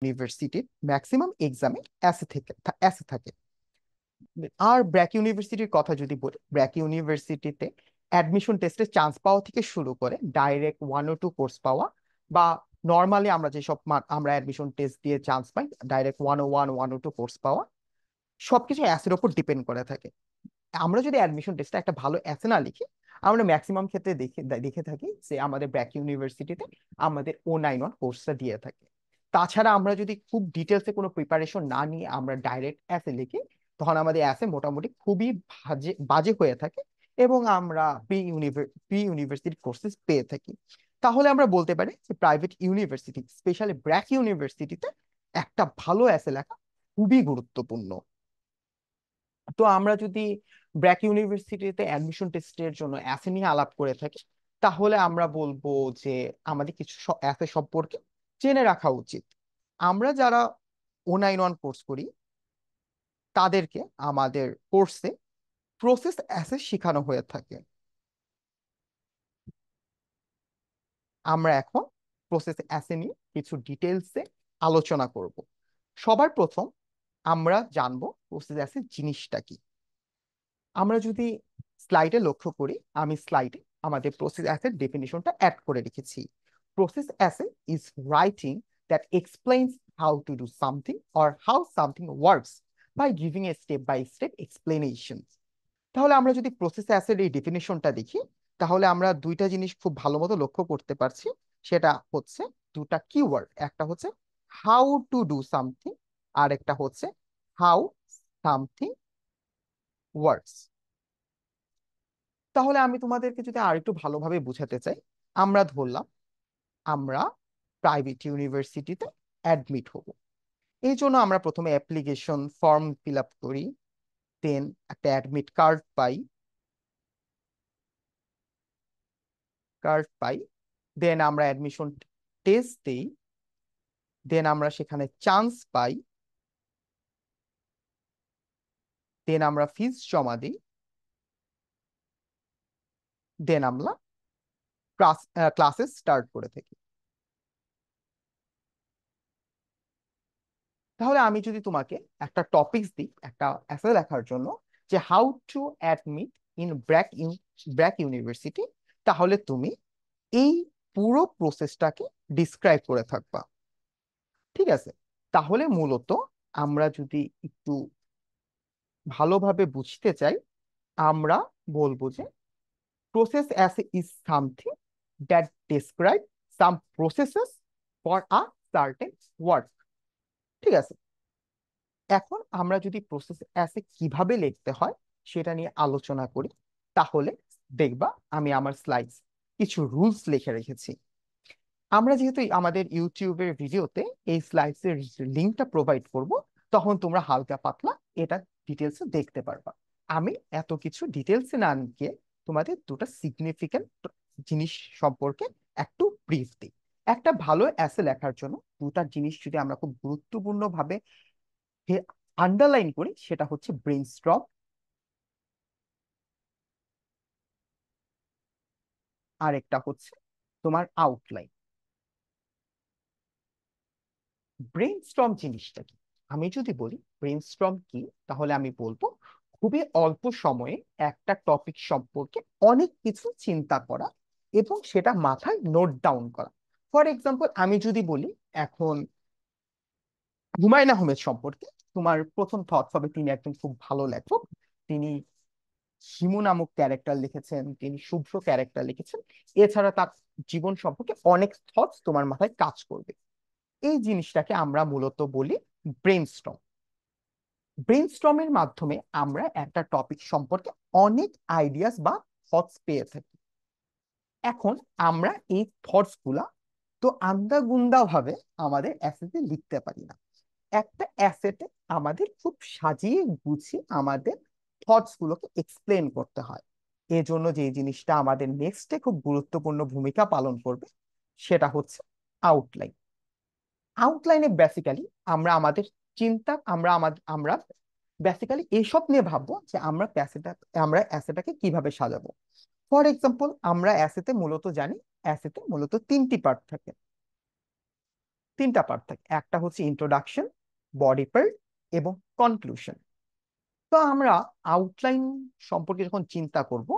ইউনিভার্সিটির ম্যাক্সিমাম এক্সামে অ্যাসে থাকে। আর ব্র্যাক ইউনিভার্সিটির কথা যদি বলি, ব্র্যাক ইউনিভার্সিটিতে অ্যাডমিশন টেস্টে চান্স পাওয়া থেকে শুরু করে ডাইরেক্ট 1 ও 2 কোর্স পাওয়া, বা নর্মালি আমরা যেসব আমরা অ্যাডমিশন টেস্ট দিয়ে চান্স পাই ডাইরেক্ট 101 102 কোর্স পাওয়া, সবকিছু অ্যাসের উপর ডিপেন্ড করে থাকে। আমরা যদি অ্যাডমিশন টেস্টে একটা ভালো অ্যাসে না লিখি, আমরা ম্যাক্সিমাম ক্ষেত্রে দেখে দেখে থাকি যে আমাদের ব্র্যাক ইউনিভার্সিটিতে আমাদের O91 কোর্সটা দিয়ে থাকে। তাছাড়া আমরা যদি খুব ডিটেলসে কোনো প্রিপারেশন না নিয়ে আমরা ডাইরেক্ট অ্যাসে লিখি, তখন আমাদের অ্যাসে মোটামুটি খুবই বাজে বাজে হয়ে থাকে, এবং আমরা প্রি ইউনিভার্সিটি কোর্সেস পেয়ে থাকি। তাহলে আমরা বলতে পারি যে প্রাইভেট ইউনিভার্সিটি, স্পেশালি ব্র্যাক ইউনিভার্সিটিতে একটা ভালো অ্যাসে লেখা খুবই গুরুত্বপূর্ণ। তো আমরা যদি ব্র্যাক ইউনিভার্সিটিতে অ্যাডমিশন টেস্টের জন্য অ্যাসে নিয়ে আলাপ করে থাকি, তাহলে আমরা বলবো যে আমাদের কিছু অ্যাসে সম্পর্কে জেনে রাখা উচিত। আমরা যারা O91 কোর্স করি, তাদেরকে আমাদের কোর্সে প্রসেস অ্যাসে শেখানো হয়ে থাকে। আমরা এখন প্রসেস অ্যাসে নিয়ে কিছু ডিটেলসে আলোচনা করব। সবার প্রথম আমরা জানবো প্রসেস অ্যাসে জিনিসটা কি। আমরা যদি স্লাইডে লক্ষ্য করি, আমি স্লাইডে আমাদের প্রসেস অ্যাসের ডেফিনিশনটা অ্যাড করে রেখেছি। Process essay is writing that explains how to do something or how something works by giving a step by step explanation. তাহলে আমরা যদি প্রসেস অ্যাসের এই ডেফিনিশনটা দেখি, তাহলে আমরা দুইটা জিনিস খুব ভালো মতো লক্ষ্য করতে পারছি। সেটা হচ্ছে দুটা কিওয়ার্ড, একটা হচ্ছে হাউ টু ডু সামথিং, আর একটা হচ্ছে হাউ সামথিং ওয়ার্কস। তাহলে আমি তোমাদেরকে যদি আরেকটু ভালোভাবে বুঝাতে চাই, আমরা ধরলাম আমরা প্রাইভেট ইউনিভার্সিটিতে অ্যাডমিট হব। এই জন্য আমরা প্রথমে অ্যাপ্লিকেশন ফর্ম ফিল আপ করি, দেন একটা অ্যাডমিট কার্ড পাই, দেন আমরা অ্যাডমিশন টেস্ট দিই, দেন আমরা সেখানে চান্স পাই, দেন আমরা ফিস জমা দিই, দেন আমরা ক্লাসেস স্টার্ট করে থাকি। তাহলে আমি যদি তোমাকে একটা টপিকস দিই একটা এসে লেখার জন্য, যে how to admit in BRAC university, তাহলে তুমি এই পুরো প্রসেসটাকে ডিসক্রাইব করে থাকবা। ঠিক আছে? তাহলে মূলত আমরা যদি একটু ভালোভাবে বুঝতে চাই, আমরা বলবো যে process essay is something that describe some processes for a certain work. ঠিক আছে? এখন আমরা যদি প্রসেস অ্যাসে কিভাবে লিখতে হয় সেটা নিয়ে আলোচনা করি, তাহলে দেখবা আমি আমার স্লাইডস কিছু রুলস লিখে রেখেছি। আমরা যেহেতু আমাদের ইউটিউবের ভিডিওতে এই স্লাইডস এর লিঙ্কটা প্রোভাইড করব, তখন তোমরা হালকা পাতলা এটা ডিটেলসে দেখতে পারবা। আমি এত কিছু ডিটেলসে না গিয়ে তোমাদের দুটো সিগনিফিক্যান্ট জিনিস সম্পর্কে একটু ব্রিফ দিই। একটা ভালো অ্যাসে লেখার জন্য দুটা জিনিস যদি আমরা খুব গুরুত্বপূর্ণ ভাবে আন্ডারলাইন করি, সেটা হচ্ছে ব্রেইনস্টর্ম, আর একটা হচ্ছে তোমার আউটলাইন। ব্রেইনস্টর্ম জিনিসটা কি? আমি যদি বলি ব্রেইনস্টর্ম কি, তাহলে আমি বলবো খুবই অল্প সময়ে একটা টপিক সম্পর্কে অনেক কিছু চিন্তা করা এবং সেটা মাথায় নোট ডাউন করা। ফর এক্সাম্পল, আমি যদি বলি এখন হুমায়ুন আহমেদ সম্পর্কে, তোমার প্রথম থটস হবে তিনি একজন খুব ভালো লেখক, তিনি হিমু নামক ক্যারেক্টার লিখেছেন, তিনি শুভ্র ক্যারেক্টার লিখেছেন। এছাড়া তার জীবন সম্পর্কে অনেক থটস তোমার মাথায় কাজ করবে। এই জিনিসটাকে আমরা মূলত বলি ব্রেইনস্টর্ম। ব্রেইনস্টর্মের মাধ্যমে আমরা একটা টপিক সম্পর্কে অনেক আইডিয়াস বা থটস পেয়ে থাকি। এখন আমরা এই থটস গুলা তো আন্দাগুন্দা ভাবে আমাদের অ্যাসেতে লিখতে পারি না। একটা অ্যাসেটে আমাদের খুব সাজিয়ে গুছিয়ে আমাদের থটস গুলোকে এক্সপ্লেন করতে হয়। এজন্য যে জিনিসটা আমাদের নেক্সটে খুব গুরুত্বপূর্ণ ভূমিকা পালন করবে, সেটা হচ্ছে আউটলাইন। আউটলাইনে বেসিক্যালি আমরা আমাদের চিন্তা আমরা বেসিক্যালি এইসব নিয়ে ভাববো যে আমরা অ্যাসেটাকে কিভাবে সাজাবো। ফর এক্সাম্পল, আমরা অ্যাসেতে মূলত জানি অ্যাসেতে মূলত তিনটি পার্ট থাকে। তিনটা পার্ট থাকে, একটা হচ্ছে ইন্ট্রোডাকশন, বডি পার্ট এবং কনক্লুশন। তো আমরা আউটলাইন সম্পর্কে যখন চিন্তা করব,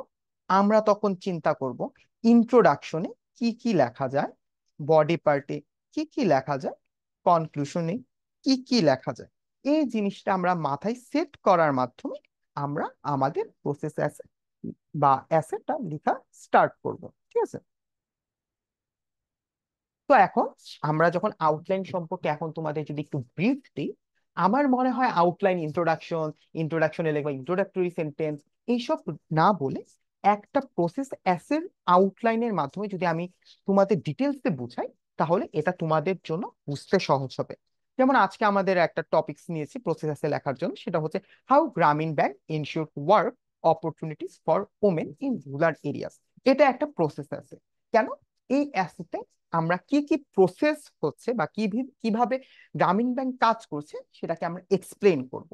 আমরা তখন চিন্তা করব ইন্ট্রোডাকশনে কি কি লেখা যায়, বডি পার্টে কি কি লেখা যায়, কনক্লুশনে কি কি লেখা যায়। এই জিনিসটা আমরা মাথায় সেট করার মাধ্যমে আমরা আমাদের প্রসেস অ্যাসেট বা অ্যাসেটটা লেখা স্টার্ট করব। ঠিক আছে? তো এখন আমরা যখন আউটলাইন সম্পর্কে এখন তোমাদের যদি একটু ব্রিফ দিই, আমার মনে হয় আউটলাইন, ইন্ট্রোডাকশন, ইন্ট্রোডাকশনে লিখবা ইন্ট্রোডাক্টরি সেন্টেন্স, এইসব না বলে একটা প্রসেস অ্যাসের আউটলাইনের মাধ্যমে যদি আমি তোমাদের ডিটেলসে বুঝাই, তাহলে এটা তোমাদের জন্য বুঝতে সহজ হবে। যেমন আজকে আমাদের একটা টপিকস নিয়েছি প্রসেস অ্যাসে লেখার জন্য, সেটা হচ্ছে how Grameen bank ensure work opportunities for women in rural areas. এটা একটা প্রসেস অ্যাসে। কেন? এই অ্যাসেটে আমরা কি কি প্রসেস হচ্ছে বা কিভাবে গ্রামীণ ব্যাংক কাজ করছে সেটাকে আমরা এক্সপ্লেন করব।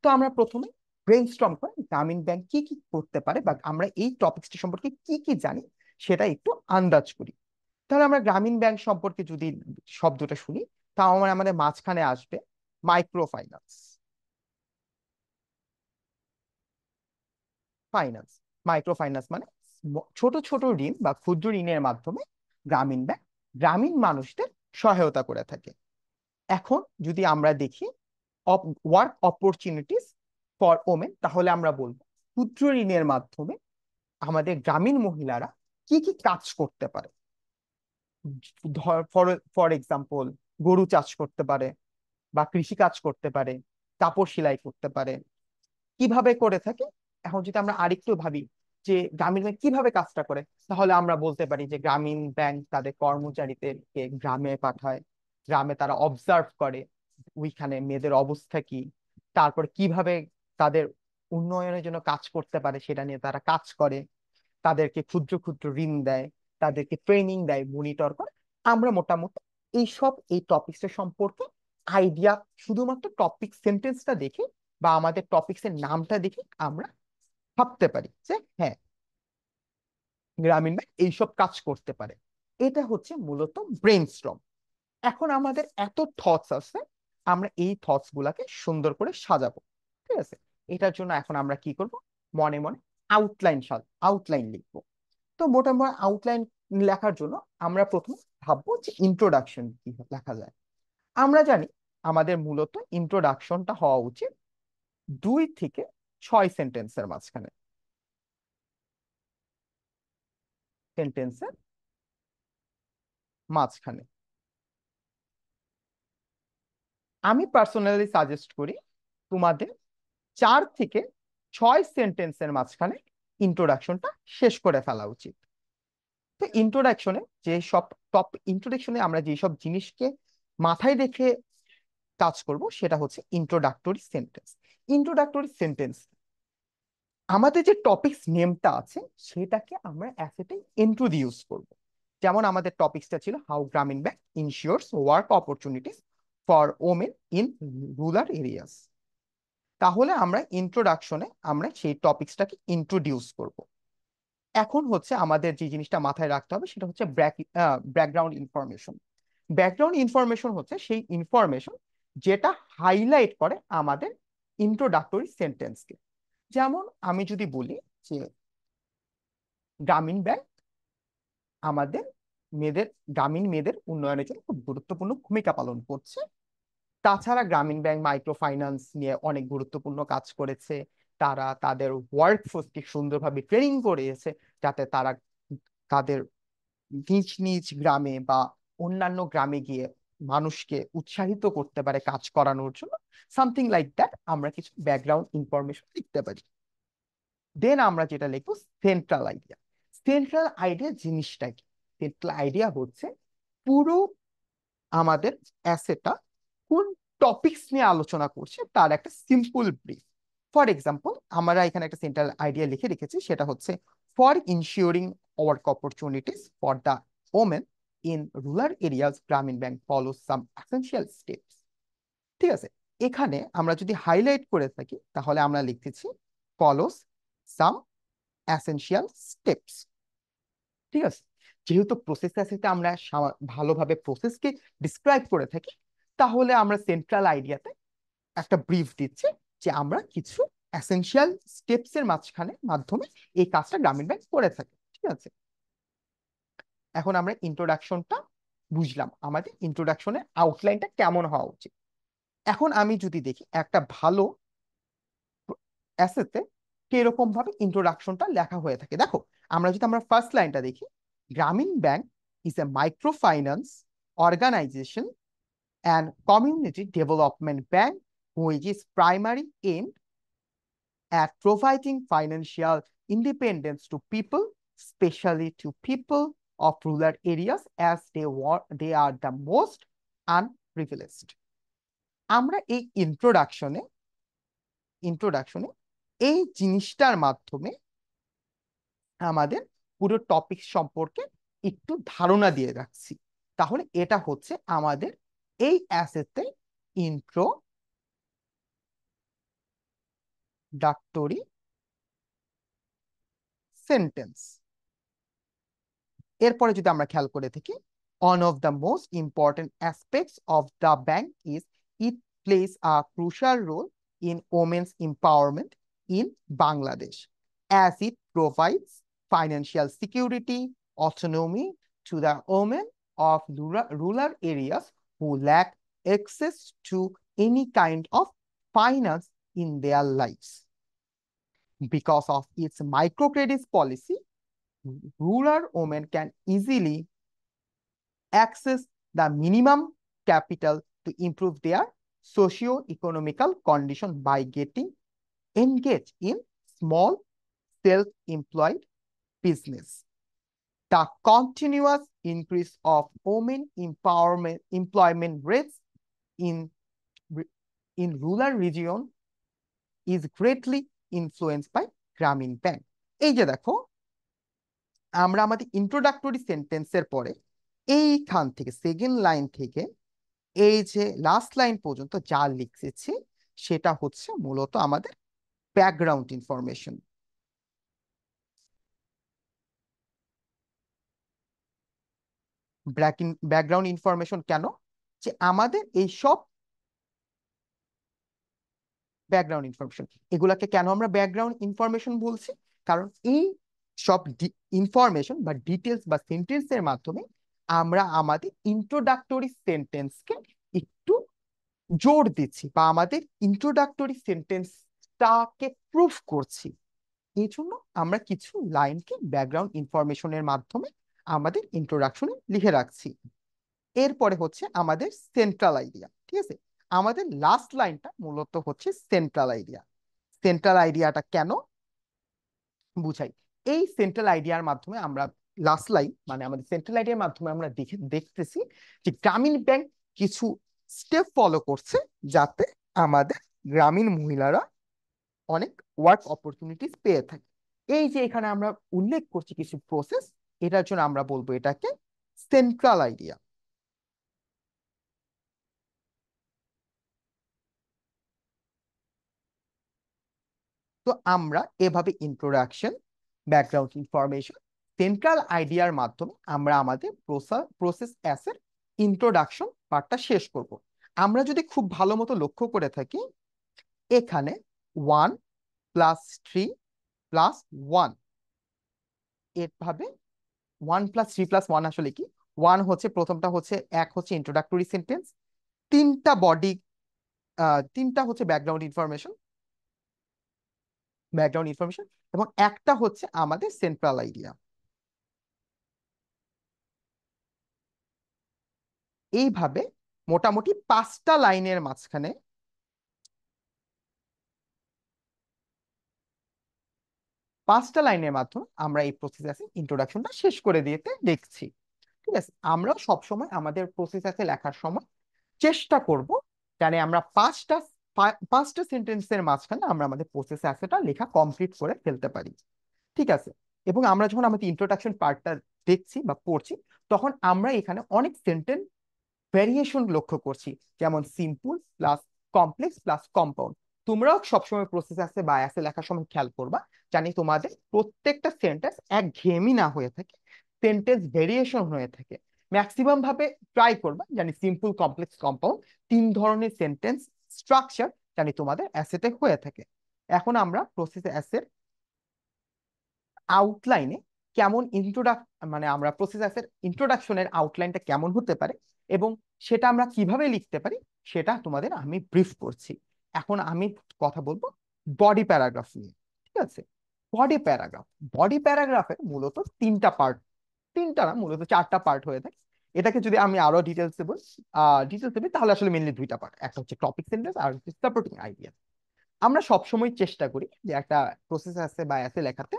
তো আমরা প্রথমে ব্রেইনস্টর্ম করে গ্রামীণ ব্যাংক কি কি করতে পারে বা আমরা এই টপিকসটি সম্পর্কে কি কি জানি সেটা একটু আন্দাজ করি। তাহলে আমরা গ্রামীণ ব্যাংক সম্পর্কে যদি শব্দটা শুনি, তাও আমাদের মাঝখানে আসবে micro finance. Finance, micro finance মানে ছোট ছোট ঋণ বা ক্ষুদ্র ঋণের মাধ্যমে গ্রামীণ ব্যাংক গ্রামীণ মানুষদের সহায়তা করে থাকে। এখন যদি আমরা দেখি ওয়ার্ক অপরচুনিটিস ফর ওমেন, তাহলে আমরা বলবো ক্ষুদ্র ঋণের মাধ্যমে আমাদের গ্রামীণ মহিলারা কি কি কাজ করতে পারে। ফর ফর এক্সাম্পল, গরু চাষ করতে পারে বা কৃষি কাজ করতে পারে, কাপড় সেলাই করতে পারে। কিভাবে করে থাকে? এখন যদি আমরা আরেকটু ভাবি যে গ্রামীণ ব্যাংক কিভাবে কাজটা করে, তাহলে আমরা বলতে পারি যে গ্রামীণ ব্যাংক তাদের কর্মচারীদেরকে গ্রামে পাঠায়, গ্রামে তারা অবজার্ভ করে ওইখানে মেয়েদের অবস্থা কি, তারপর কিভাবে তাদের উন্নয়নের জন্য কাজ করতে পারে সেটা নিয়ে তারা কাজ করে, তাদেরকে ক্ষুদ্র ক্ষুদ্র ঋণ দেয়, তাদেরকে ট্রেনিং দেয়, মনিটর করে। আমরা মোটামুটি এই টপিকসের সম্পর্কে আইডিয়া শুধুমাত্র টপিক সেন্টেন্সটা দেখে বা আমাদের টপিকসের নামটা দেখে আমরা ভাবতে পারি যে হ্যাঁ, গ্রামীণ ব্যাংক এইসব কাজ করতে পারে। এটা হচ্ছে মূলত ব্রেইনস্টর্ম। এখন আমাদের এত থটস আছে, আমরা এই থটস গুলাকে সুন্দর করে সাজাবো। ঠিক আছে? এটার জন্য এখন আমরা কি করব, মনে মনে আউটলাইন আউটলাইন লিখবো। তো মোটামুটি আউটলাইন লেখার জন্য আমরা প্রথমে ভাববো যে ইন্ট্রোডাকশন কি লেখা যায়। আমরা জানি আমাদের মূলত ইন্ট্রোডাকশনটা হওয়া উচিত 2 থেকে 6 সেন্টেন্সের মাঝখানে। সেন্টেন্সের মাঝখানে আমি পার্সোনালি সাজেস্ট করি তোমাদের 4 থেকে 6 সেন্টেন্সের মাঝখানে ইন্ট্রোডাকশনটা শেষ করে ফেলা উচিত। তো ইন্ট্রোডাকশনে আমরা যেসব জিনিসকে মাথায় রেখে কাজ করব সেটা হচ্ছে ইন্ট্রোডাক্টরি সেন্টেন্স। ইন্ট্রোডাক্টরি সেন্টেন্স আমাদের যে টপিকস নেমটা আছে সেটাকে আমরা অ্যাসেটে ইন্ট্রোডিউস করব। যেমন আমাদের টপিকসটা ছিল how Grameen Bank ensures work opportunities for women in rural areas. তাহলে আমরা ইন্ট্রোডাকশনে আমরা সেই টপিকসটাকে ইন্ট্রোডিউস করব। এখন হচ্ছে আমাদের যে জিনিসটা মাথায় রাখতে হবে সেটা হচ্ছে ব্যাকগ্রাউন্ড ইনফরমেশন। ব্যাকগ্রাউন্ড ইনফরমেশন হচ্ছে সেই ইনফরমেশন যেটা হাইলাইট করে আমাদের ইন্ট্রোডাক্টরি সেন্টেন্সকে। যেমন আমি যদি বলি যে গ্রামীণ ব্যাংক আমাদের মেয়েদের গ্রামীণ মেয়েদের উন্নয়নের জন্য খুব গুরুত্বপূর্ণ ভূমিকা পালন করছে। তাছাড়া গ্রামীণ ব্যাংক মাইক্রো ফাইন্যান্স নিয়ে অনেক গুরুত্বপূর্ণ কাজ করেছে। তারা তাদের ওয়ার্ক ফোর্সকে সুন্দরভাবে ট্রেনিং করিয়েছে যাতে তারা তাদের নিজ নিজ গ্রামে বা অন্যান্য গ্রামে গিয়ে মানুষকে উৎসাহিত করতে পারে কাজ করানোর জন্য। সামথিং লাইক দ্যাট আমরা কিছু ব্যাকগ্রাউন্ড ইনফরমেশন লিখতে পারি। দেন আমরা যেটা লিখবো সেন্ট্রাল আইডিয়া। সেন্ট্রাল আইডিয়া জিনিসটা কি? সেন্ট্রাল আইডিয়া হচ্ছে পুরো আমাদের অ্যাসেটটা কোন টপিকস নিয়ে আলোচনা করছে তার একটা সিম্পল ব্রিফ। ফর এক্সাম্পল, আমরা এখানে একটা সেন্ট্রাল আইডিয়া লিখে রেখেছি, সেটা হচ্ছে for ensuring work opportunities for the women in rural areas গ্রামীণ ব্যাংক ফলো সাম এসেনশিয়াল স্টেপস। ঠিক আছে? এখানে আমরা যদি হাইলাইট করে থাকি তাহলে আমরা লিখতেছি ফলোস সাম এসেনশিয়াল স্টেপস। ঠিক আছে? যেহেতু প্রসেস অ্যাসেতে আমরা ভালোভাবে প্রসেসকে ডিসক্রাইব করে থাকি, তাহলে আমরা সেন্ট্রাল আইডিয়াতে একটা ব্রিফ দিচ্ছি যে আমরা কিছু এসেনশিয়াল স্টেপস এর মাধ্যমে এই কাজটা গ্রামীণ ব্যাংক করে থাকে। ঠিক আছে, এখন আমরা ইন্ট্রোডাকশনটা বুঝলাম, আমাদের ইন্ট্রোডাকশনের আউটলাইনটা কেমন হওয়া উচিত। এখন আমি যদি দেখি একটা ভালো অ্যাসেতে কিরকম ভাবে ইন্ট্রোডাকশনটা লেখা হয়ে থাকে, দেখো আমরা ফার্স্ট লাইনটা দেখি, Grameen bank is a micro finance organisation and community development bank which is primary aimed at providing financial independence to people, especially to people of rural areas as they are the most unprivileged. আমরা এই ইন্ট্রোডাকশনে এই জিনিসটার মাধ্যমে আমাদের পুরো topic সম্পর্কে একটু ধারণা দিয়ে রাখছি। তাহলে এটা হচ্ছে আমাদের এই অ্যাসেতে ইন্ট্রোডাক্টরি সেন্টেন্স। এরপরে যদি আমরা খেয়াল করে থাকি, one of the most important aspects of the bank is it plays a crucial role in women's empowerment in Bangladesh as it provides financial security, autonomy to the women of rural areas who lack access to any kind of finance in their lives. Because of its microcredit policy, rural women can easily access the minimum capital to improve their socio-economical condition by getting engaged in small self-employed business. The continuous increase of women employment rates in, in rural region is greatly influenced by Grameen Bank. এই যে দেখো, আমরা আমাদের introductory সেন্টেন্সের পরে এইখান থেকে second line থেকে এই যে লাস্ট লাইন পর্যন্ত যা লিখেছি সেটা হচ্ছে মূলত আমাদের ব্যাকগ্রাউন্ড ইনফরমেশন। ব্যাকগ্রাউন্ড ইনফরমেশন কেন, যে আমাদের এই সব ব্যাকগ্রাউন্ড ইনফরমেশন, এগুলাকে কেন আমরা ব্যাকগ্রাউন্ড ইনফরমেশন বলছি, কারণ এই সব ইনফরমেশন বা ডিটেলস বা সেন্টেন্সের মাধ্যমে আমরা আমাদের ইন্ট্রোডাক্টরি সেন্টেন্সকে একটু জোর দিচ্ছি বা আমাদের ইন্ট্রোডাক্টরি সেন্টেন্সটাকে প্রুফ করছি। এই জন্য আমরা কিছু লাইনকে ব্যাকগ্রাউন্ড ইনফরমেশনের মাধ্যমে আমাদের ইন্ট্রোডাকশনে লিখে রাখছি। এরপরে হচ্ছে আমাদের সেন্ট্রাল আইডিয়া। ঠিক আছে, আমাদের লাস্ট লাইনটা মূলত হচ্ছে সেন্ট্রাল আইডিয়া। সেন্ট্রাল আইডিয়াটা কেন বুঝাই, এই সেন্ট্রাল আইডিয়ার মাধ্যমে আমরা লাস্ট লাইন মানে আমাদের সেন্ট্রাল আইডিয়ার মাধ্যমে আমরা দেখতেছি যে গ্রামীণ ব্যাংক কিছু স্টেপ ফলো করছে যাতে আমাদের গ্রামীণ মহিলারা অনেক ওয়ার্ক অপরচুনিটিস পেয়ে থাকে। এই যে এখানে আমরা উল্লেখ করছি কিছু প্রসেস, এটার জন্য আমরা বলবো এটাকে সেন্ট্রাল আইডিয়া। তো আমরা এভাবে ইন্ট্রোডাকশন, ব্যাকগ্রাউন্ড ইনফরমেশন, সেন্ট্রাল আইডিয়ার মাধ্যমে আমরা আমাদের প্রসেস অ্যাসের ইন্ট্রোডাকশন পার্টটা শেষ করব। আমরা যদি খুব ভালো মতো লক্ষ্য করে থাকি, এখানে 1+3+1 এভাবে 1+3+1 আসলে কি, ওয়ান হচ্ছে প্রথমটা হচ্ছে এক হচ্ছে ইন্ট্রোডাক্টরি সেন্টেন্স, তিনটা বডি, তিনটা হচ্ছে ব্যাকগ্রাউন্ড ইনফরমেশন এবং একটা হচ্ছে আমাদের সেন্ট্রাল আইডিয়া। এইভাবে মোটামুটি পাঁচটা লাইনের মাধ্যমে আমরা এই প্রসেস ইন্ট্রোডাকশনটা শেষ করে দিতে দেখছি। ঠিক আছে, আমরাও সবসময় আমাদের প্রসেস লেখার সময় চেষ্টা করব জানি আমরা পাঁচটা সেন্টেন্সের মাঝখানে আমরা আমাদের প্রসেস অ্যাসেটা লেখা কমপ্লিট করে ফেলতে পারি। ঠিক আছে, এবং আমরা যখন আমাদের ইন্ট্রোডাকশন পার্টটা দেখছি বা পড়ছি, তখন আমরা এখানে অনেক সেন্টেন্স ভ্যারিয়েশন লক্ষ্য করছি, যেমন simple plus complex plus compound. তোমরাও সবসময় প্রসেস আছে বা অ্যাসে লেখার সময় খেয়াল করবা জানি তোমাদের প্রত্যেকটা সেন্টেন্স একঘেয়েমি না হয়ে থাকে, সেন্টেন্স ভেরিয়েশন হয়ে থাকে। ম্যাক্সিমাম ভাবে ট্রাই করবা জানি সিম্পল, কমপ্লেক্স, কম্পাউন্ড, 3 ধরনের সেন্টেন্স স্ট্রাকচার জানি তোমাদের অ্যাসেটে হয়ে থাকে। এখন আমরা প্রসেস অ্যাসের আউটলাইনে কেমন মানে আমরা প্রসেস অ্যাসের ইন্ট্রোডাকশনের আউটলাইনটা কেমন হতে পারে এবং সেটা আমরা কিভাবে লিখতে পারি সেটা তোমাদের আমি ব্রিফ করছি। এখন আমি কথা বলবো বডি প্যারাগ্রাফ নিয়ে। ঠিক আছে, বডি প্যারাগ্রাফ, বডি প্যারাগ্রাফের মূলত 3টা পার্ট, 3টা না মূলত 4টা পার্ট হয়ে থাকে। এটাকে যদি আমি আরো ডিটেলস দেবো তাহলে আসলে মেনলি 2টা পার্ট, একটা হচ্ছে টপিক সেন্টেন্স আর হচ্ছে সাপোর্টিং আইডিয়া। আমরা সবসময় চেষ্টা করি যে একটা প্রসেস আছে বা এসে লেখাতে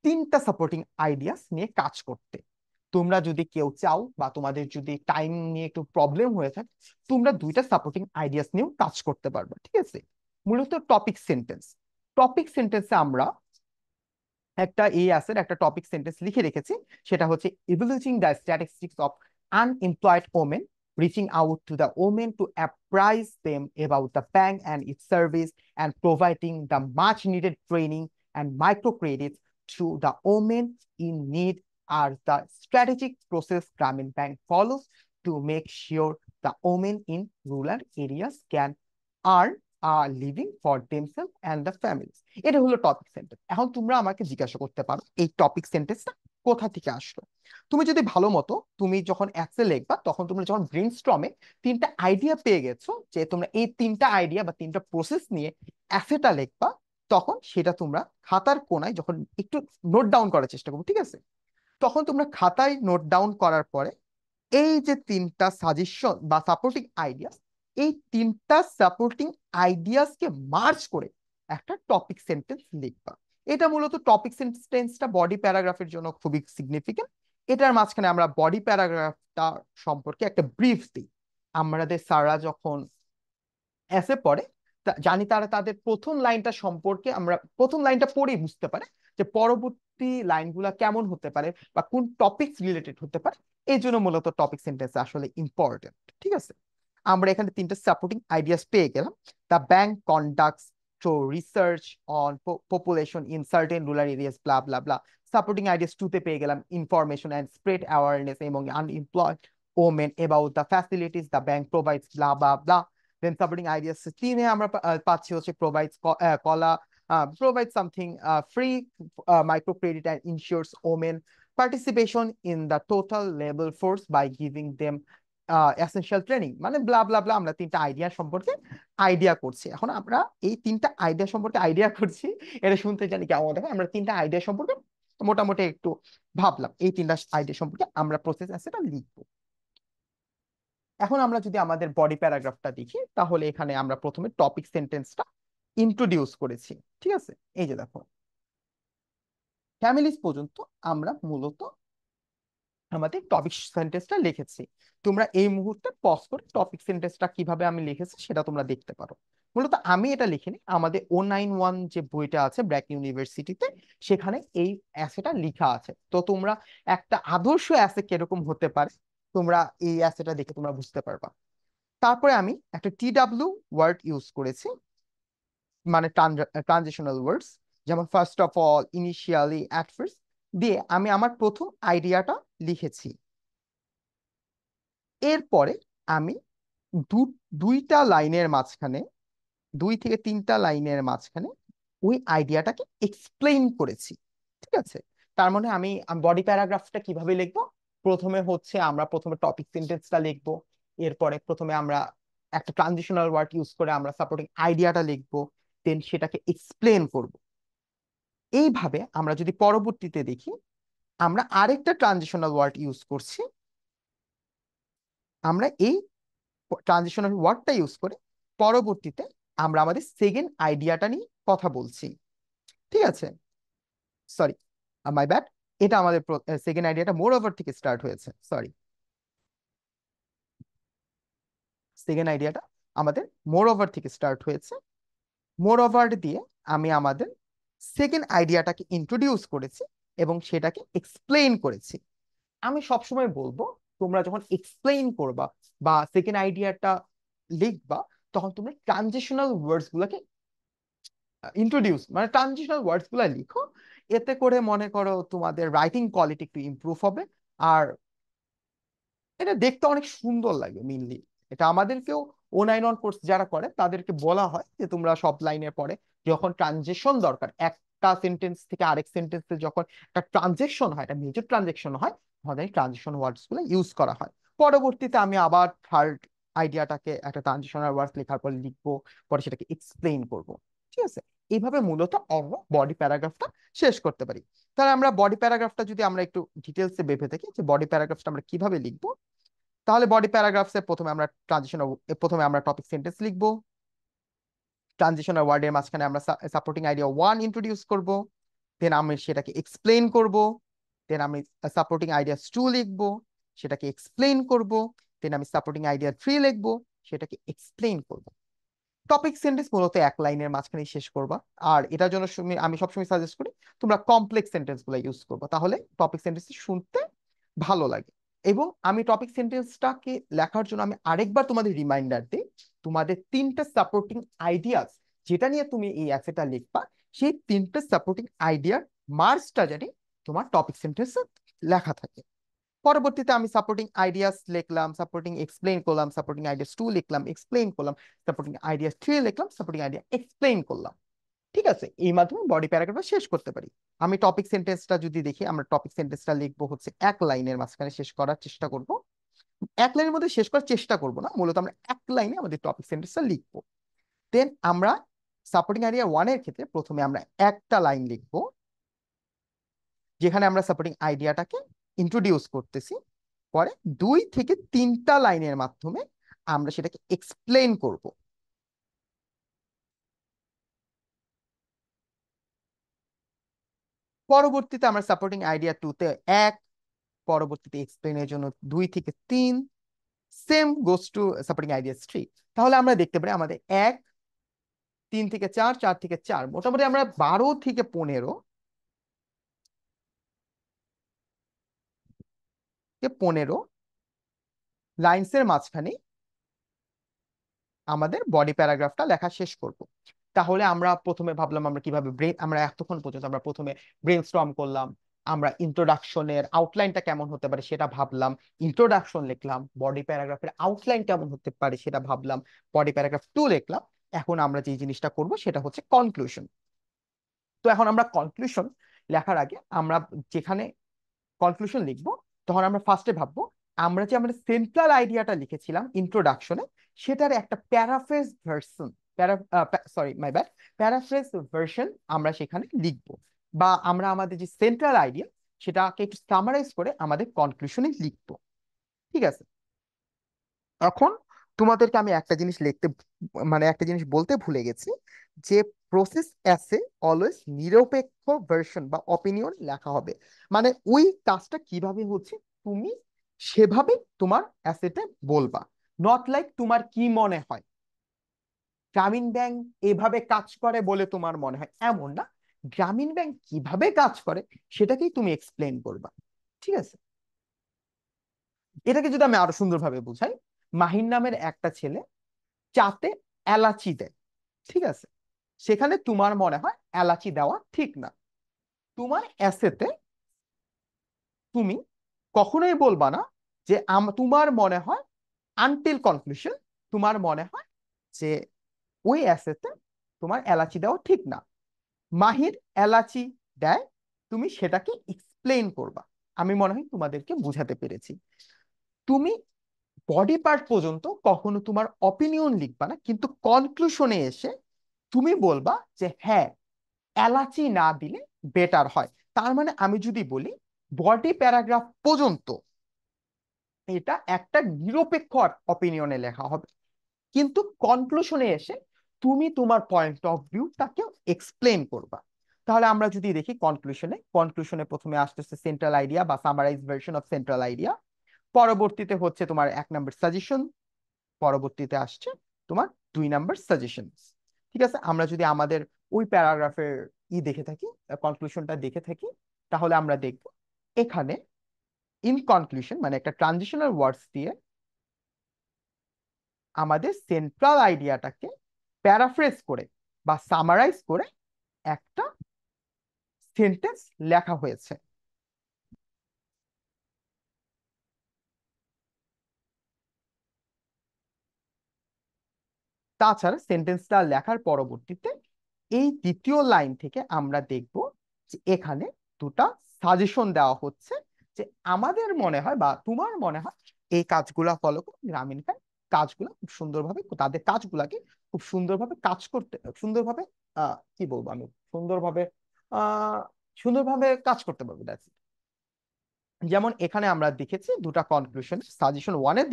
3টা সাপোর্টিং আইডিয়াস নিয়ে কাজ করতে। তোমরা যদি কেউ চাও বা তোমাদের যদি টাইম নিয়ে একটু প্রবলেম হয়ে থাকে, তোমরা 2টা সাপোর্টিং আইডিয়াস নিয়েও কাজ করতে পারবে। ঠিক আছে, মূলত টপিক সেন্টেন্স, টপিক সেন্টেন্সে আমরা একটা টপিক সেন্টেন্স লিখে রেখেছি, সেটা হচ্ছে evaluating the statistics of unemployed women, reaching out to the women to apprise them about the bank and its service, and providing the much needed training and microcredits to the women in need are the strategic process Grameen Bank follows to make sure the women in rural areas can earn a living for themselves and the families. এটা হলো topic sentence. এখন তোমরা আমাকে জিজ্ঞাসা করতে পারো এই topic সেন্টেন্সটা কোথা থেকে আসলো। তুমি যদি ভালো মতো তুমি যখন অ্যাক্সে লিখবা তখন তুমি যখন ব্রেইনস্টর্মে 3টা আইডিয়া পেয়ে গেছো যে তোমরা এই 3টা আইডিয়া বা 3টা প্রসেস নিয়ে অ্যাসেটা লিখবা, তখন সেটা তোমরা খাতার কোনায় যখন একটু নোট ডাউন করার চেষ্টা করবো। ঠিক আছে, তখন তোমরা খাতায় নোট ডাউন করার পরে এই যে 3টা সাজেশন বা সাপোর্টিং আইডিয়াস, এই 3টা সাপোর্টিং আইডিয়াসকে মার্জ করে একটা টপিক সেন্টেন্স লিখবা। এটা মূলত টপিক সেন্টেন্সটা বডি প্যারাগ্রাফের জন্য খুবই সিগনিফিকেন্ট। এটার মাঝখানে আমরা বডি প্যারাগ্রাফটা সম্পর্কে একটা ব্রিফ দিই। আমাদের স্যাররা যখন এসে পড়ে জানি তারা তাদের প্রথম লাইনটা সম্পর্কে আমরা প্রথম লাইনটা পড়েই বুঝতে পারে যে পরবর্তী লাইনগুলা কেমন হতে পারে বা কোন টপিকস রিলেটেড হতে পারে। এই জন্য মূলত টপিক সেন্টেন্স আসলে ইম্পর্টেন্ট। ঠিক আছে, আমরা এখানে 3টা সাপোর্টিং আইডিয়াস পেয়ে গেলাম। The bank conducts thorough research on population in certain rural areas bla bla bla. Supporting ideas 2তে পেয়ে গেলাম ইনফরমেশন অ্যান্ড স্প্রেড অ্যাওয়ারনেস এবং unemployed women about the facilities the bank provides bla bla bla. Then supporting ideas 3-এ আমরা পাচ্ছি হচ্ছে provide something free microcredit and ensures women participation in the total labor force by giving them essential training, মানে ব্লা bla ব্লা। আমরা 3টা idea সম্পর্কে idea করছি। এখন আমরা এই 3টা আইডিয়া সম্পর্কে আইডিয়া করছি, এটা শুনতে জানি কেমন দেখো। আমরা 3টা আইডিয়া সম্পর্কে মোটামুটি একটু ভাবলাম, এই 3টা আইডিয়া সম্পর্কে আমরা প্রসেস অ্যাসেটা লিখবো। এখন আমরা যদি আমাদের বডি প্যারাগ্রাফটা দেখি তাহলে এখানে আমরা প্রথমে টপিক সেন্টেন্সটা ইন্ট্রোডিউস করেছি। ঠিক আছে, এই যে দেখো ফ্যামিলিজ পর্যন্ত আমরা মূলত আমাদের টপিক সেন্টেন্সটা লিখেছি। তোমরা এই মুহূর্তে পজ করে টপিক সেন্টেন্সটা কিভাবে আমি লিখেছি সেটা তোমরা দেখতে পারো। মূলত আমি এটা লিখিনি, আমাদের O91 যে বইটা আছে ব্র্যাক ইউনিভার্সিটিতে, সেখানে এই অ্যাসেটা লেখা আছে। তো তোমরা একটা আদর্শ অ্যাসে কিরকম হতে পারে তোমরা এই অ্যাসেটা দেখে তোমরা বুঝতে পারবা। তারপরে আমি একটা TW ওয়ার্ড ইউজ করেছি, মানে ট্রানজিশনাল ওয়ার্ডস, যেমন first of all, initially, at first দিয়ে আমি আমার প্রথম আইডিয়াটা লিখেছি। এরপরে আমি দুইটা লাইনের মাঝখানে, 2 থেকে 3টা লাইনের মাঝখানে ওই আইডিয়াটাকে এক্সপ্লেইন করেছি। ঠিক আছে, তার মানে আমি বডি প্যারাগ্রাফটা কিভাবে লিখবো, আমরা প্রথমে টপিক সেন্টেন্সটা লিখবো, এরপরে প্রথমে আমরা একটা ট্রানজিশনাল ওয়ার্ড ইউজ করে আমরা সাপোর্টিং আইডিয়াটা লিখবো, দেন সেটাকে এক্সপ্লেন করব। এইভাবে আমরা যদি পরবর্তীতে দেখি আমরা আরেকটা ট্রানজিশনাল ওয়ার্ড ইউজ করছি, আমরা এই ট্রানজিশনাল ওয়ার্ডটা ইউজ করে পরবর্তীতে আমরা আমাদের সেকেন্ড আইডিয়াটা নিয়ে কথা বলছি। ঠিক আছে, সরি, মাই ব্যাড, এটা আমাদের সেকেন্ড আইডিয়াটা মোর ওভার থেকে স্টার্ট হয়েছে, সরি। সেকেন্ড আইডিয়াটা আমাদের মোর ওভার থেকে স্টার্ট হয়েছে। মোর ওভার দিয়ে আমি আমাদের সেকেন্ড আইডিয়াটাকে ইন্ট্রোডিউস করেছি এবং সেটাকে এক্সপ্লেইন করেছি। আমি সবসময় বলবো তোমরা যখন এক্সপ্লেইন করবা বা সেকেন্ড আইডিয়াটা লিখবা তখন তোমরা ট্রানজিশনাল ওয়ার্ডস গুলোকে মানে ট্রানজিশনাল ওয়ার্ডস গুলা লিখো এতে করে মনে করো তোমাদের রাইটিং কোয়ালিটি একটু ইমপ্রুভ হবে। আর এটা দেখতে অনেক সুন্দর লাগে মেইনলি। এটা আমাদেরকেও O9 কোর্স যারা করে তাদেরকে বলা হয় যে তোমরা সব লাইনের পরে যখন ট্রানজেকশন দরকার, একটা সেন্টেন্স থেকে আরেক সেন্টেন্সে যখন একটা ট্রানজেকশন হয়, একটা মেজর ট্রানজেকশন হয়, তখন এই ট্রানজেকশন ওয়ার্ডস গুলো ইউজ করা হয়। পরবর্তীতে আমি আবার থার্ড আইডিয়াটাকে একটা ট্রানজিশনাল ওয়ার্ডস লেখার পর লিখবো, পরে সেটাকে এক্সপ্লেইন করব। ঠিক আছে, এইভাবে মূলত আমরা বডি প্যারাগ্রাফটা শেষ করতে পারি। তাহলে আমরা বডি প্যারাগ্রাফটা যদি আমরা একটু ডিটেলসে ভেবে থাকি যে বডি প্যারাগ্রাফটা আমরা কিভাবে লিখবো, তাহলে বডি প্যারাগ্রাফসে প্রথমে আমরা টপিক সেন্টেন্স লিখবো। ট্রানজিশনাল ওয়ার্ডের মাঝখানে আমরা সাপোর্টিং আইডিয়া 1 ইন্ট্রোডিউস করব, দেন আমি সেটাকে এক্সপ্লেইন করব, দেন আমি সাপোর্টিং আইডিয়া 2 লিখবো, সেটাকে এক্সপ্লেইন করব, দেন আমি সাপোর্টিং আইডিয়া 3 লিখবো, সেটাকে এক্সপ্লেইন করব। টপিক সেন্টেন্স মূলত এক লাইনের মাঝখানে শেষ করবা। আর এটার জন্য আমি সবসময় সাজেস্ট করি তোমরা কমপ্লেক্স সেন্টেন্স গুলো ইউজ করবো, তাহলে টপিক সেন্টেন্স শুনতে ভালো লাগে। এবং আমি টপিক সেন্টেন্সটাকে লেখার জন্য আমি আরেকবার তোমাদের রিমাইন্ডার দিই, তোমাদের তিনটা সাপোর্টিং আইডিয়াস যেটা নিয়ে তুমি এই অ্যাসেটা লিখবা, সেই তিনটা সাপোর্টিং আইডিয়ার মার্জটা জানি তোমার টপিক সেন্টেন্সে লেখা থাকে। পরবর্তীতে আমি সাপোর্টিং আইডিয়াস লিখলাম, সাপোর্টিং এক্সপ্লেইন করলাম, সাপোর্টিং আইডিয়াস 2 লিখলাম, এক্সপ্লেইন করলাম, সাপোর্টিং আইডিয়াস 3 লিখলাম, সাপোর্টিং আইডিয়া এক্সপ্লেইন করলাম। ঠিক আছে, এই মাধ্যমে বডি প্যারাগ্রাফটা শেষ করতে পারি। আমি টপিক সেন্টেন্সটা যদি দেখি, আমরা টপিক সেন্টেন্সটা লিখবো হচ্ছে এক লাইনের মাঝখানে শেষ করার চেষ্টা করব। এক লাইনের মধ্যে শেষ করার চেষ্টা করব না, মূলত আমরা এক লাইনে আমাদের টপিক সেন্টেন্সটা লিখবো। দেন আমরা সাপোর্টিং আইডিয়া 1 এর ক্ষেত্রে প্রথমে আমরা একটা লাইন লিখবো, যেখানে আমরা সাপোর্টিং আইডিয়াটাকে ইন্ট্রোডিউস করতেছি। পরে 2 থেকে 3টা লাইনের মাধ্যমে আমরা সেটাকে এক্সপ্লেইন করব। পরবর্তীতে আমরা সাপোর্টিং আইডিয়া 2 তে এক, পরবর্তীতে এক্সপ্লেইনের জন্য 2 থেকে 3, same goes to supporting idea 3। তাহলে আমরা দেখতে পারি আমাদের 1, 3 থেকে 4, 4 থেকে 4, মোটামুটি আমরা 12 থেকে 15 লাইন্সের মাঝখানে আমাদের বডি প্যারাগ্রাফটা লেখা শেষ করব। তাহলে আমরা প্রথমে ভাবলাম আমরা কিভাবে আমরা এতক্ষণ পর্যন্ত আমরা প্রথমে ব্রেনস্টর্ম করলাম, আমরা ইন্ট্রোডাকশনের আউটলাইনটা কেমন হতে পারে সেটা ভাবলাম, ইন্ট্রোডাকশন লিখলাম, বডি প্যারাগ্রাফের আউটলাইন কেমন হতে পারে সেটা ভাবলাম, বডি প্যারাগ্রাফ 2 লিখলাম। এখন আমরা যে জিনিসটা করব সেটা হচ্ছে কনক্লুশন। তো এখন আমরা কনক্লুশন লেখার আগে আমরা যেখানে কনক্লুশন লিখবো, তখন আমরা ফার্স্টে ভাববো আমরা যে আমাদের সেন্ট্রাল আইডিয়াটা লিখেছিলাম ইন্ট্রোডাকশনে, সেটার একটা paraphrase version, sorry my bad, paraphrase version আমরা সেখানে লিখবো। বা আমরা আমাদের যে সেন্ট্রাল আইডিয়া সেটাকে একটু সামারাইজ করে আমাদের কনক্লুশনে লিখবো। ঠিক আছে, এখন তোমাদেরকে আমি একটা জিনিস একটা জিনিস বলতে ভুলে গেছি, যে প্রসেস অ্যাসে অলওয়েজ নিরপেক্ষ ভার্সন বা অপিনিয়ন লেখা হবে। মানে ওই কাজটা কিভাবে হচ্ছে তুমি সেভাবে তোমার অ্যাসেটে বলবা, নট লাইক তোমার কি মনে হয় গ্রামীণ ব্যাংক এভাবে কাজ করে বলে তোমার মনে হয়, এমন না। গ্রামীণ ব্যাংক কিভাবে কাজ করে সেটাকেই তুমি এক্সপ্লেন করবা। ঠিক আছে, এটাকে যদি আমি আরো সুন্দরভাবে বুঝাই, মাহিন নামের একটা ছেলে চাতে এলাচি দেয়। ঠিক আছে, সেখানে তোমার মনে হয় এলাচি দেওয়া ঠিক না। তোমার এসেতে তুমি কখনোই বলবা না যে তোমার মনে হয়, আনটিল কনক্লুশন তোমার মনে হয় যে ওই এসেতে তোমার এলাচি দেওয়া ঠিক না। মাহির এলাচি দেয়, তুমি সেটাকে এক্সপ্লেইন করবা। আমি মনে হয় তোমাদেরকে বুঝাতে পেরেছি। তুমি বডি পার্ট পর্যন্ত কখনো তোমার অপিনিয়ন লিখবা না, কিন্তু কনক্লুশনে এসে তুমি বলবা যে হ্যাঁ, এলাচি না দিলে বেটার হয়। তার মানে আমি যদি বলি বডি প্যারাগ্রাফ পর্যন্ত এটা একটা নিরপেক্ষ অপিনিয়নে লেখা হবে, কিন্তু কনক্লুশনে এসে তুমি তোমার পয়েন্ট অফ ভিউটাকে এক্সপ্লেন করবা। তাহলে আমরা যদি দেখি কনক্লুশনে প্রথমে আসতেছে সেন্ট্রাল আইডিয়া বা summarise version of central idea, পরবর্তীতে হচ্ছে তোমার 1 নম্বর সাজেশন, পরবর্তীতে আসছে তোমার 2 নম্বর সাজেশন। ঠিক আছে, আমরা যদি আমাদের ওই প্যারাগ্রাফের দেখে থাকি, কনক্লুশনটা দেখে থাকি, তাহলে আমরা দেখব এখানে ইন কনক্লুশন মানে একটা ট্রানজিশনাল ওয়ার্ডস দিয়ে আমাদের সেন্ট্রাল আইডিয়াটাকে প্যারাফ্রেজ করে বা সামারাইজ করে একটা সেন্টেন্স লেখা হয়েছে। তাছাড়া সেন্টেন্সটা লেখার পরবর্তীতে এই দ্বিতীয় লাইন থেকে আমরা দেখব যে এখানে দুটা সাজেশন দেওয়া হচ্ছে, যে আমাদের মনে হয় বা তোমার মনে হয় এই কাজগুলা ফলো করে গ্রামীণ ব্যাংক কাজগুলো খুব সুন্দরভাবে, তাদের কাজগুলাকে খুব সুন্দরভাবে কাজ করতে, সুন্দরভাবে কি বলবো আমি, সুন্দরভাবে আহ সুন্দরভাবে কাজ করতে পারবে। That's it. যেমন এখানে আমরা দেখেছি দুটা কনক্লুশন, সাজেশন ওয়ানে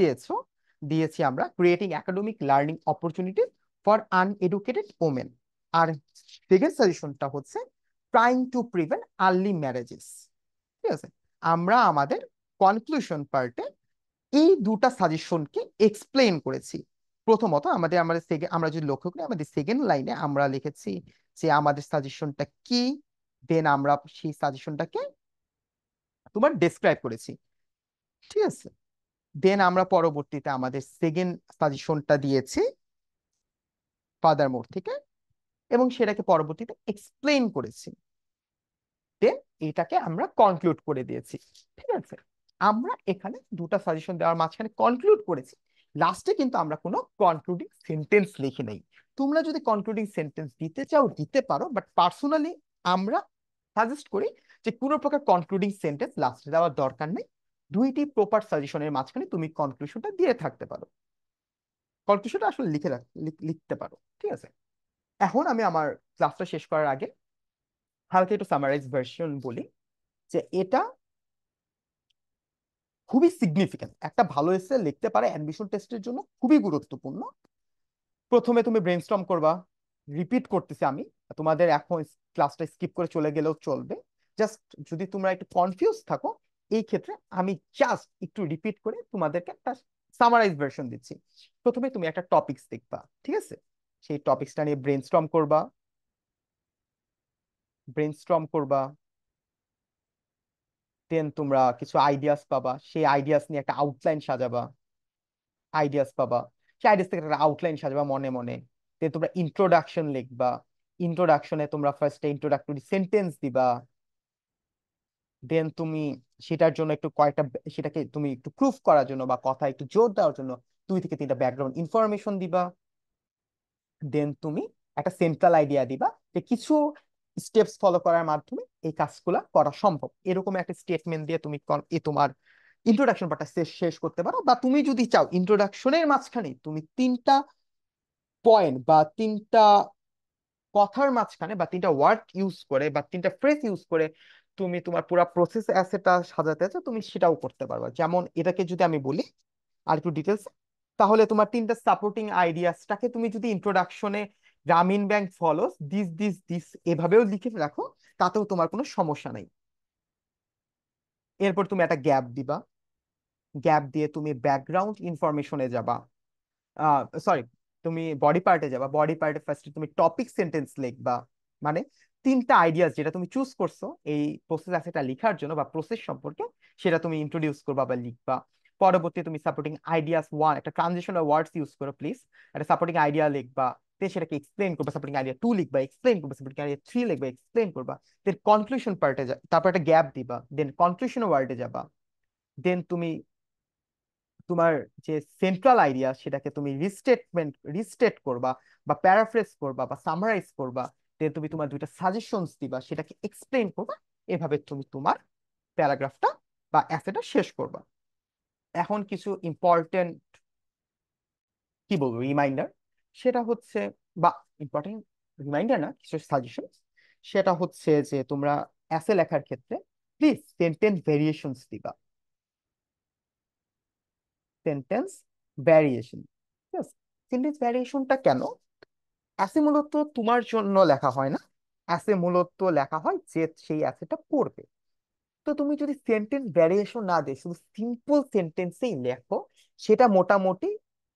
দিয়েছি আমরা creating academic learning opportunity for uneducated women, আর সেকেন্ড সাজেশনটা হচ্ছে trying to prevent early marriages. ঠিক আছে, আমরা আমাদের কনক্লুশন পার্টে এই দুটা সাজেশনকে এক্সপ্লেইন করেছি। প্রথমত আমরা যদি লক্ষ্য করি আমাদের সেকেন্ড লাইনে আমরা লিখেছি যে আমাদের সাজেশনটা কি, দেন আমরা সেই সাজেশনটাকে তোমার ডেসক্রাইব করেছি। ঠিক আছে, দেন আমরা পরবর্তীতে আমাদের সেকেন্ড সাজেশনটা দিয়েছি ফাদার মোর থেকে, এবং সেটাকে পরবর্তীতে এক্সপ্লেইন করেছি, দেন এটাকে আমরা কনক্লুড করে দিয়েছি। ঠিক আছে, আমরা এখানে দুটা সাজেশন দেওয়ার মাঝখানে কনক্লুড করেছি, লাস্টে কিন্তু আমরা কোনো কনক্লুডিং সেন্টেন্স লিখি নেই। তোমরা যদি কনক্লুডিং সেন্টেন্স দিতে চাও দিতে পারো, বাট পার্সোনালি আমরা সাজেস্ট করি যে কোনো প্রকার কনক্লুডিং সেন্টেন্স লাস্টে দেওয়ার দরকার নেই। দুইটি প্রপার সাজেশনের মাঝখানে তুমি কনক্লুশনটা দিয়ে থাকতে পারো, কনক্লুশনটা আসলে লিখতে পারো। ঠিক আছে, এখন আমি আমার ক্লাসটা শেষ করার আগে হালকা একটু সামারাইজ ভার্সন বলি, যে এটা খুবই সিগনিফিক্যান্ট, একটা ভালো এসে লিখতে পারে অ্যাডমিশন টেস্টের জন্য খুবই গুরুত্বপূর্ণ। প্রথমে তুমি ব্রেনস্টর্ম করবা, রিপিট করতেছি আমি, তোমাদের এখন ক্লাসটা স্কিপ করে চলে গেলেও চলবে। জাস্ট যদি তোমরা একটু কনফিউজ থাকো এই ক্ষেত্রে আমি জাস্ট একটু রিপিট করে তোমাদেরকে একটা সামারাইজ ভার্সন দিচ্ছি। প্রথমে তুমি একটা টপিকস দেখবা, ঠিক আছে, সেই টপিকসটা নিয়ে ব্রেনস্টর্ম করবা, দেন তোমরা কিছু আইডিয়াস পাবা, সেই আইডিয়াস নিয়ে একটা আউটলাইন সাজাবা, আইডিয়াস পাবা, সেই আইডিয়াস থেকে একটা আউটলাইন সাজাবা মনে মনে। দেন তোমরা ইন্ট্রোডাকশন লিখবা, ইন্ট্রোডাকশনে তোমরা ফার্স্টে ইন্ট্রোডাক্টরি সেন্টেন্স দিবা, দেন তুমি সেটার জন্য একটু কয়েকটা, সেটাকে তুমি একটু প্রুফ করার জন্য বা কথা একটু জোর দেওয়ার জন্য 2 থেকে 3টা ব্যাকগ্রাউন্ড ইনফরমেশন দিবা, দেন তুমি একটা সেন্ট্রাল আইডিয়া দিবা যে কিছু স্টেপস ফলো করার মাধ্যমে এই কাজগুলা করা সম্ভব, এরকম একটা স্টেটমেন্ট দিয়ে তুমি তোমার ইন্ট্রোডাকশন পার্টটা শেষ করতে পারো। বা তুমি যদি চাও ইন্ট্রোডাকশনের মাঝখানে তুমি 3টা পয়েন্ট বা 3টা কথার মাঝখানে বা 3টা ওয়ার্ড ইউজ করে বা 3টা ফ্রেজ ইউজ করে তুমি তোমার পুরো প্রসেস অ্যাসেটা সাজাতে চাও, তুমি সেটাও করতে পারবে। যেমন এটাকে যদি আমি বলি আর একটু ডিটেলস, তাহলে তোমার 3টা সাপোর্টিং আইডিয়াসটাকে তুমি যদি ইন্ট্রোডাকশনে গ্রামীণ bank follows this this this এভাবেও লিখে রাখো, তাতেও তোমার কোনো সমস্যা নেই। এরপর তুমি একটা গ্যাপ দিবা, গ্যাপ দিয়ে তুমি ব্যাকগ্রাউন্ড ইনফরমেশনে যাবা, সরি, তুমি বডি পার্টে যাবা, বডি পার্টে ফার্স্টে তুমি টপিক সেন্টেন্স লিখবা, মানে 3টা আইডিয়াস যেটা তুমি চুজ করছো এই প্রসেস অ্যাসেটা লেখার জন্য বা প্রসেস সম্পর্কে, সেটা তুমি ইন্ট্রোডিউস করবা বা লিখবা। পরবর্তী তুমি সাপোর্টিং আইডিয়াস ওয়ান, একটা ট্রানজিশনাল ওয়ার্ডস ইউজ করো প্লিজ, একটা সাপোর্টিং আইডিয়া লিখবা, দেন সেটাকে এক্সপ্লেন করবা, সাপোর্টিং আইডিয়া 2 লিখবা, এক্সপ্লেন করবা, সাপোর্টিং আইডিয়া 3 লিখবা, এক্সপ্লেন করবা, দেন কনক্লুশন পার্টে তারপর একটা গ্যাপ দিবা, দেন কনক্লুশন ওয়ার্ডে যাবা, দেন তুমি তোমার যে সেন্ট্রাল আইডিয়া সেটাকে তুমি রিস্টেট করবা বা প্যারাফ্রেজ করবা বা সামারাইজ করবা, দেন তুমি তোমার 2টা সাজেশনস দিবা, সেটাকে এক্সপ্লেন করবা। এভাবে তুমি তোমার প্যারাগ্রাফটা বা অ্যাসেটা শেষ করবা। এখন কিছু ইম্পর্টেন্ট কি বলবো রিমাইন্ডার, সেটা হচ্ছে, বা ইম্পর্টেন্ট রিমাইন্ডার না, কিছু সাজেশন, সেটা হচ্ছে যে তোমরা অ্যাসে লেখার ক্ষেত্রে প্লিজ সেন্টেন্স ভেরিয়েশনস দিবা, সেন্টেন্স ভ্যারিয়েশন। ঠিক আছে, সেন্টেন্স ভ্যারিয়েশনটা কেন? অ্যাসে মূলত তোমার জন্য লেখা হয় না, অ্যাসে মূলত লেখা হয় যে সেই অ্যাসেটা পড়বে। তো তুমি যদি সেন্টেন্স ভ্যারিয়েশন না দিয়ে শুধু সিম্পল সেন্টেন্সেই লেখো, সেটা মোটামুটি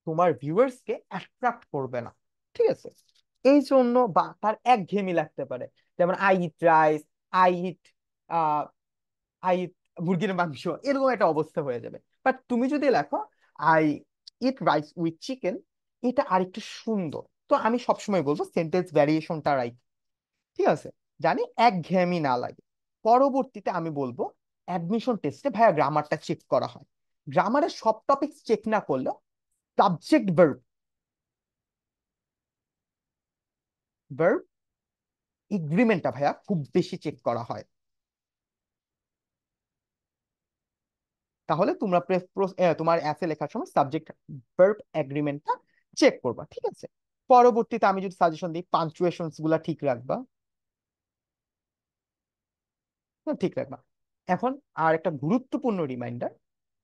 তোমার ভিউয়ার্সকে অ্যাট্রাক্ট করবে না। ঠিক আছে, এই জন্য বা তার একঘেয়েমি লাগতে পারে, যেমন I eat rice, I it I মুরগির মাংস, এরকম একটা অবস্থা হয়ে যাবে। বাট তুমি যদি লেখো I eat rice with chicken, এটা আরেকটু সুন্দর। তো আমি সবসময় বলবো সেন্টেন্স ভ্যারিয়েশনটা রাইট। ঠিক আছে, জানি একঘেয়েমি না লাগে। পরবর্তীতে আমি বলবো অ্যাডমিশন টেস্টে ভাইয়া গ্রামারটা চেক করা হয়। গ্রামারের সব টপিকস চেক না করলেও সাবজেক্ট ভার্ব ভার্ব এগ্রিমেন্টটা ভাইয়া খুব বেশি চেক করা হয়। তাহলে তোমরা তোমার এসে লেখার সময় সাবজেক্ট ভার্ব এগ্রিমেন্টটা চেক করবা, ঠিক আছে? পরবর্তীতে আমি যদি সাজেশন দিই, পাঞ্চুয়েশনস গুলা ঠিক রাখবা। ঠিক রাখবা। এখন আর একটা গুরুত্বপূর্ণ রিমাইন্ডার,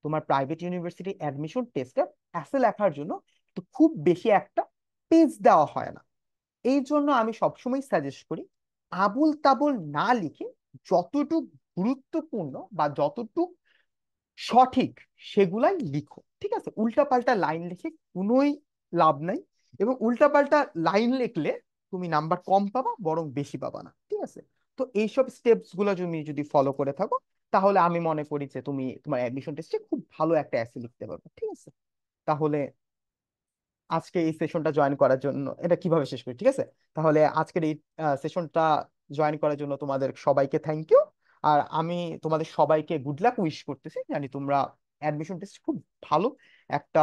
তোমার প্রাইভেট ইউনিভার্সিটি অ্যাডমিশন টেস্টে এসে লেখার জন্য তো খুব বেশি একটা পেজ দেওয়া হয় না। এই জন্য আমি সবসময় সাজেস্ট করি আবুল তাবুল না লিখে যতটুকু গুরুত্বপূর্ণ বা যতটুকু সঠিক সেগুলাই লিখো, ঠিক আছে? উল্টাপাল্টা লাইন লিখে কোনোই লাভ নাই। এবং উল্টাপাল্টা লাইন লিখলে তুমি নাম্বার কম পাবা, বরং বেশি পাবা না, ঠিক আছে? তো এইসব স্টেপস গুলো তুমি যদি ফলো করে থাকো, তাহলে আমি মনে করি যে তুমি তোমার অ্যাডমিশন টেস্টে খুব ভালো একটা এসে লিখতে পারবে, ঠিক আছে? তাহলে আজকে এই সেশনটা জয়েন করার জন্য এটা কিভাবে শেষ করি, ঠিক আছে? তাহলে আজকের এই সেশনটা জয়েন করার জন্য তোমাদের সবাইকে থ্যাংক ইউ। আর আমি তোমাদের সবাইকে গুড লাক উইশ করতেছি, জানি তোমরা অ্যাডমিশন টেস্ট খুব ভালো একটা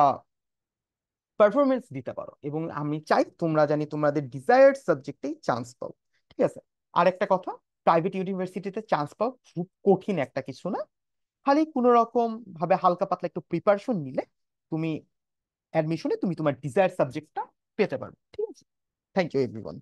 পারফরমেন্স দিতে পারো, এবং আমি চাই তোমরা জানি তোমাদের ডিজায়ার্ড সাবজেক্টেই চান্স পাও, ঠিক আছে? আর একটা কথা, প্রাইভেট ইউনিভার্সিটিতে চান্স পাও খুব কঠিন একটা কিছু না। খালি কোনো রকম ভাবে হালকা পাতলা একটু প্রিপারেশন নিলে তুমি অ্যাডমিশনে তুমি তোমার ডিজায়ার সাবজেক্টটা পেতে পারবে, ঠিক আছে? Thank you everyone.